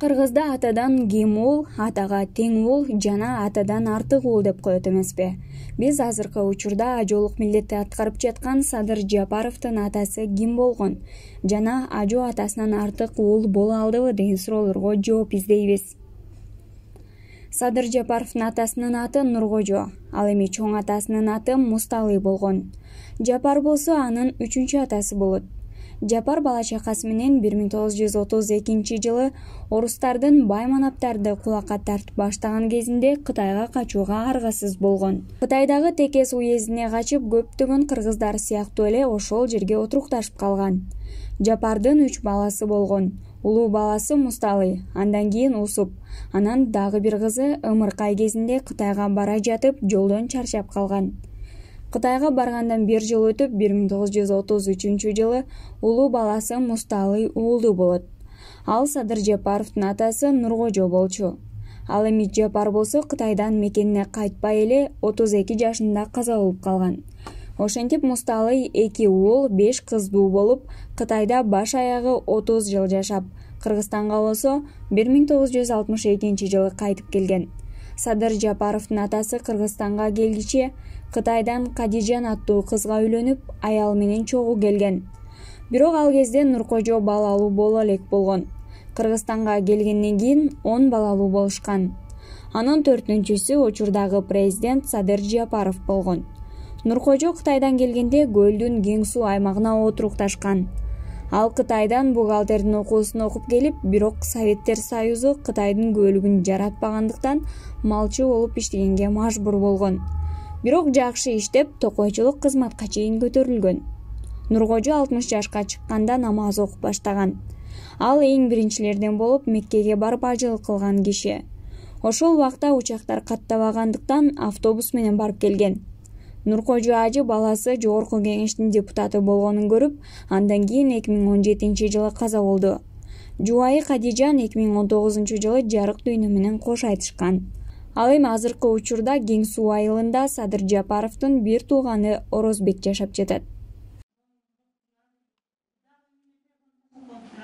Кыргызда атадан кем ул, атага тең ул жана атадан артык ул деп коет эмеспи? Биз азыркы учурда ажоолук милдетти аткарып жаткан Садыр Жапаровдун атасы ким болгон жана ажоо атасынан артык ул боло алдыбы деген суроолорго жооп издейбиз. Садыр Жапаровдун атасынын аты Нуркожо, ал эми чоң атасынын аты Мусталы болгон. Жапар болсо анын 3-чү атасы болот. Жапар бала чакасы менен 1932 орустардын бай-манаптарды кулакка тартып баштаган кезинде Кытайга качууга аргасыз болгон. Кытайдагы Текес уездине качып көптөгөн кыргыздар сыяктуу эле ошол жерге отурукташып калган. Жапардын 3 баласы болгон. Улуу баласы Мусталы, андан кийин Усуп, анан дагы бир кызы ымыркай кезинде Кытайга бара жатып жолдон чарчап калган. Кытайга баргандан 1 жыл өтүп 1933 улуу баласы Мусталы уулдуу болот. Ал Садыр Жапаровдун атасы Нуркожо болчу. Ал эми Жапар болсо Кытайдан мекенине кайтпай эле 32 жашында каза болуп калган. Ошентип Мусталы 2 уул 5 кыздуу болуп, Кытайда баш аягы 30 жыл жашап, Кыргызстанга болсо 1962 жылы кайтып келген. Садыр Жапаровдун атасы Кыргызстанга келгиче Кытайдан Кадижан аттуу кызга үйлөнүп, аял менен чогуу келген. Бирок ал кезде Нуркожо балалуу боло элек болгон. Кыргызстанга келгенден кийин 10 балалуу болушкан. Анын 4-чүсү учурдагы президент Садыр Жапаров болгон. Нуркожо Кытайдан келгенде көлдүн кең суу аймагына отурукташкан. Ал Кытайдан бухгалтердин окуусун окуп келип, бирок Советтер Союзу Кытайдын көлүгүн жаратпагандыктан малчы болуп иштегенге мажбур болгон. Бирок жакшы иштеп, токойчулук кызматка чейин көтөрүлгөн. Нуркожо 60 жашка чыкканда намаз окуп баштаган. Ал эң биринчилерден болуп Меккеге барып ажылык кылган киши. Ошол убакта учактар каттабагандыктан автобус менен барып келген. Нуркожо ажы баласы Жогорку Кеңештин депутаты болгонун көрүп, андан кийин 2017 жылы каза болду. Жубайы Кадижан 2019 жылы жарык дүйнө менен кош айтышкан. Ал эми азыркы учурда Кең суу айылында Садыр Жапаровдун бир тууганы Орозбек жашап жатат.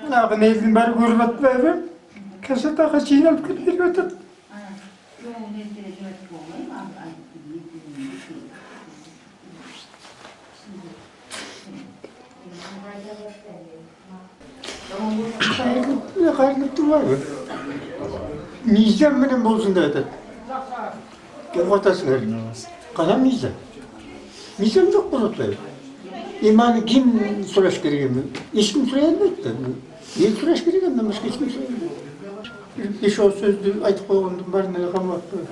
Ага элдин баары көрүп атпайбы? Касатага жыйналып келип атат. Кайрылып турбайбы? Мыйзам менен болсун деп атат. Кеп атасыңар. Кана мыйзам? Мыйзам жок болуп атпайбы? Эми ким сураш керек эми? Эч ким сурай албайт да. Эл сураш керек, андан башка эч ким сурай албайт. Беш ооз сөздү айтып койгондун баарын эле камап атпайбы?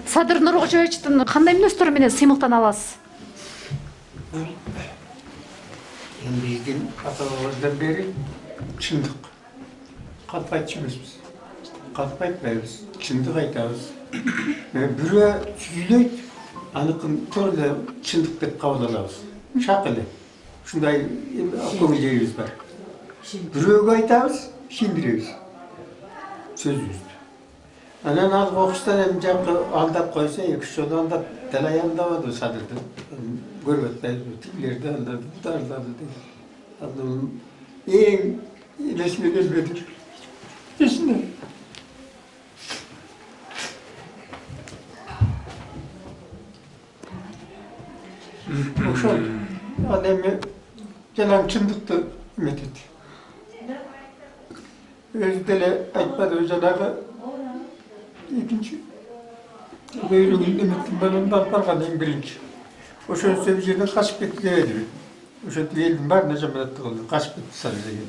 Садыр Нуркожовичтин кандай мүнөздөр менен сыймыктана аласыз? Биздин ата-бабабыздан бери чындык. Катып айтчу эмеспиз. Катып айтпайбыз, чындык айтабыз. Бирөө сүйлөйт, аныкын төр эле чындык деп кабыл алабыз. Шак эле. Ушундай көңүлдөрүбүз бар. Бирөөгө айтабыз, ишендиребиз. Сөзүбүздү. Анан ал кокустан эми жакы алдап койсо, 2-3 жолу алдап дал аяндабады Садырды. Көрүп атпайбызбы, тигилерди алдады, бутарлады деген. Ал эң элесине келбеди. Эсине. Ошол ал эми жалаң чындыкты эметет. Өзү деле айтпады, жанагы экинчи көйлөгүн эметтин балын алып барган эң биринчи. Ошол бир жерден качып кетти дебедиби? Ошентип элдин баарына жаманат кылды, качып кетти Садыр деген.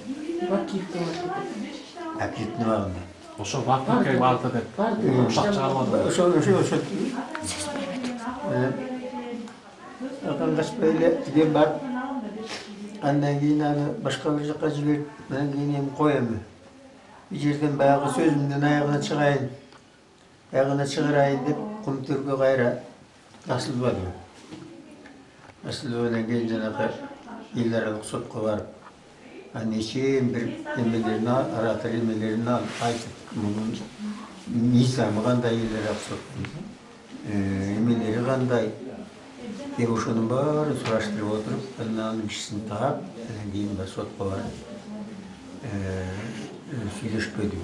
Вакифтин вакифи. Акиптин абагында. Ошо вакифке барды деп. Ушак чыгармады. Ошол. Адан качпай эле деген бар. Андан кийин аны башка бир жакка жиберип, андан кийин эми коем. Бир жерден баягы сөзүмдүн аягына чыгайын. Аягына чыгарайын деп кумтөргө кайра асылбады. Асылбадан кийин жанагы эл аралык сотко барып, нече бир эмелерин оратор эмелерин айтып, мунун мыйзамы кандай эл аралык соттун эмелери кандай, деп ошонун баарын сураштырып отуруп, анын кишисин таап, андан кийин сотко барып сүйлөшпөдү.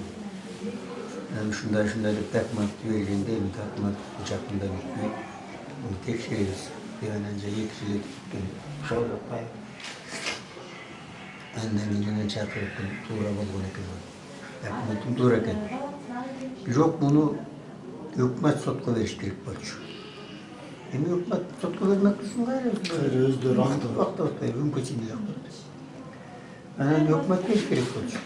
Şunda deb dokument bergende, dokument uçakında bitmey. Bunu tekşiririz. Bir an önce 2 yıl etip şol yapmay. Annemden çakırıp tuğra bolğun eken. Dokumentim tuğra eken. Yok bunu hükümet sotko veriş gerek bolçu. Endi hükümet sotko vermek üçün gayrı özleri akta mümkünçülük yok. Ana hükümet veriş gerek bolçu.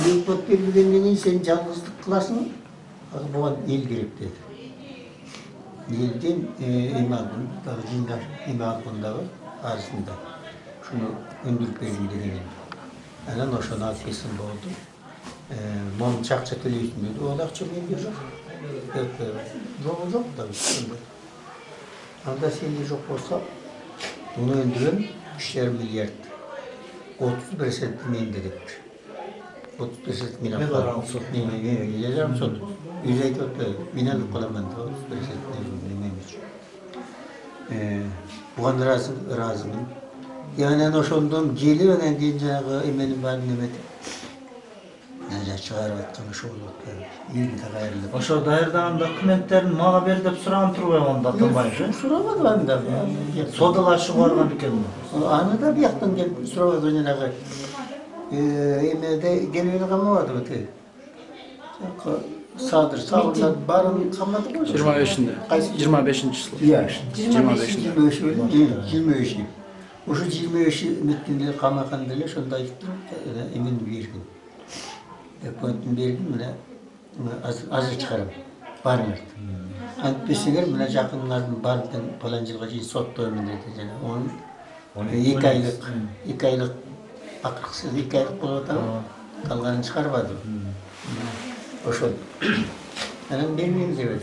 Hükümet vermegenden keyin sen жалгыздык кыласың, буга эл керек dedi. Elden emadın, dağcınlar emadındagı arasında. Şunu öndürüp verin dedim. Anan oşana kesin oldu. Mon çakça төлөйсүң dedi. O akça mende yok. Yok da şimdi. Anda sende yok olsa bunu öndürün 3,5 milyar. 30% mende dedi. 30% milyon. Ne kadar olsun? Ne geleceğim son. Yüzey kötü. Binalık olamam da 30% neymiş. Bu kadar razıyım. Yani oşondum geli veren diyeceği eminim var nimeti. Ne çıkarıp atkanı şu oldu. İyi de gayrılık. Oşo dairdan dokumentlerini mağa ber dep suran turubay onda atılmaydı. Suramadı ben de. Sodalaşıp vargan eкен. Anı da bir yaktan gelip suramadı oynayarak. Emede gelmeli kama vardı öte. Sadır, sağından barın kamadı mı? 25'inde. 25. Ya, 25'inde. 25. Oşu 25'i metninde kamakan dele şonda gittim. Emin bir gün. Depontun bir gün bile azı çıkarım. Barın artık. Antpesiler bile yakınların barından palancılığa ciyi sot doyumun dedi. Onun 2 aylık akıksız 2 aylık bulup da kalganını çıkarmadı. Oşun. Yani bermeyim demek.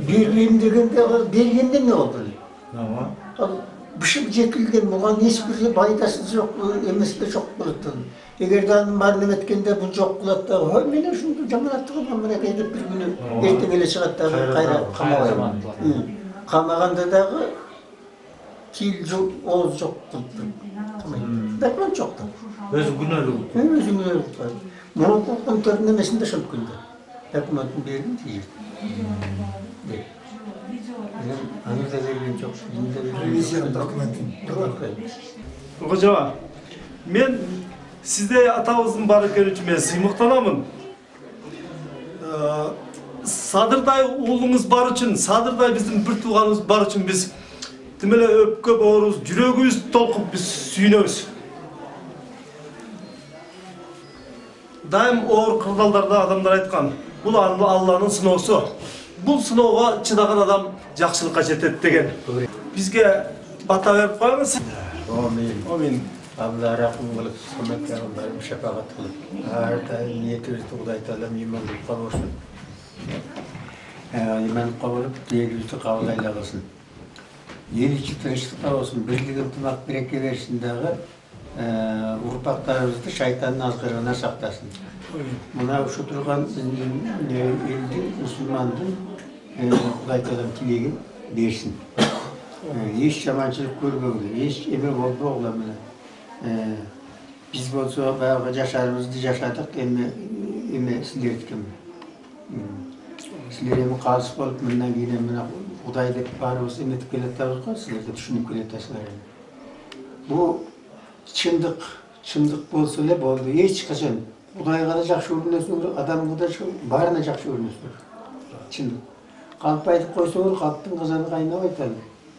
Bermeyim degende ne oldu? Ama Bışık çekilgen, bulan hiçbir faydasız yok, emesi de çok bulutun. Eğer de barınım etkende bu çok bulatta, mene şunu cemaatı kılmam, mene edip bir günü ertengele çıkartta kayra kamalayım. Kamaganda dağı kil çok, oğuz çok bulutun. Bekman çoktu. özü günölü. Özü günölü. Bunun kontörün emesinde şöp gündü. Bekmanın birini değil. Anırda vergen çok, Revizyon dokumentin. Hocam, men sizde atabыздың бар екені үшін мен сыймықтанамын. Садырдай ұлыңыз бар үшін, Садырдай біздің бір туғанымыз бар үшін біз тімелі өпке бауырымыз, жүрегіміз толқып біз сүйінеміз. Дайым ауыр қырдалдарда адамдар айтқан, бұл Алланың сыносы. Бұл сынауға чыдаған адам жақсылыққа жетеді деген. Бізге бата беріп қойыңыз. Amin. Allah rahmet kılıp, samet yarınlarım şefaat kılıp. Her daim niyetimiz Tuğday Teala'm imanlık kavuşsun. İman kavulup, diğer yüzü kavlayla kılsın. Yeni içi tırışlıklar olsun, birliğin tırnak bireke versin dağı, urpaklarımızı şeytanın azgırına saklasın. Buna şu durgan eldi, Müslümandın, Tuğday Teala'm tileğin versin. Hiç yabancılık görmüyordu, hiç emir oldu oğlamına. Biz bolsa bayağı yaşarımızdı yaşadık, emme sizler dikim. Sizler emme kalsıp olup, bundan giyine Kuday dep bari olsa emetip kelettabız koy, sizler de düşünüp kelettasılar. Bu çımdık bolsa öyle oldu, hiç kaçan. Kuday'a da jakşı görünüyorsun, adamı da barına jakşı görünüyorsun. Çımdık. Kalıp aytıp koysa kalıptın kazanı kaynağına aytalı.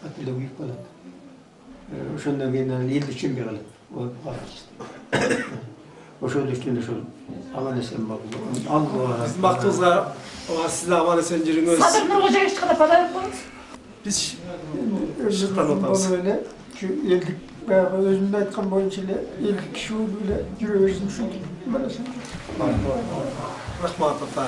Atilla büyük болады. Ошондон кийин элди чемпи кылат. Ошол үчүн ошол аман эсен болду. Алла Біздің бақытыңызға сіз де аман есен жүріңіз. Садыр Нұрғожаға ешқандай подарок қойыңыз. Біз шықтан отамыз. Öyle şu eldik bayağı özümde aytkan boyunca eldik şu böyle yürüyorsun şu. Рахмат ата.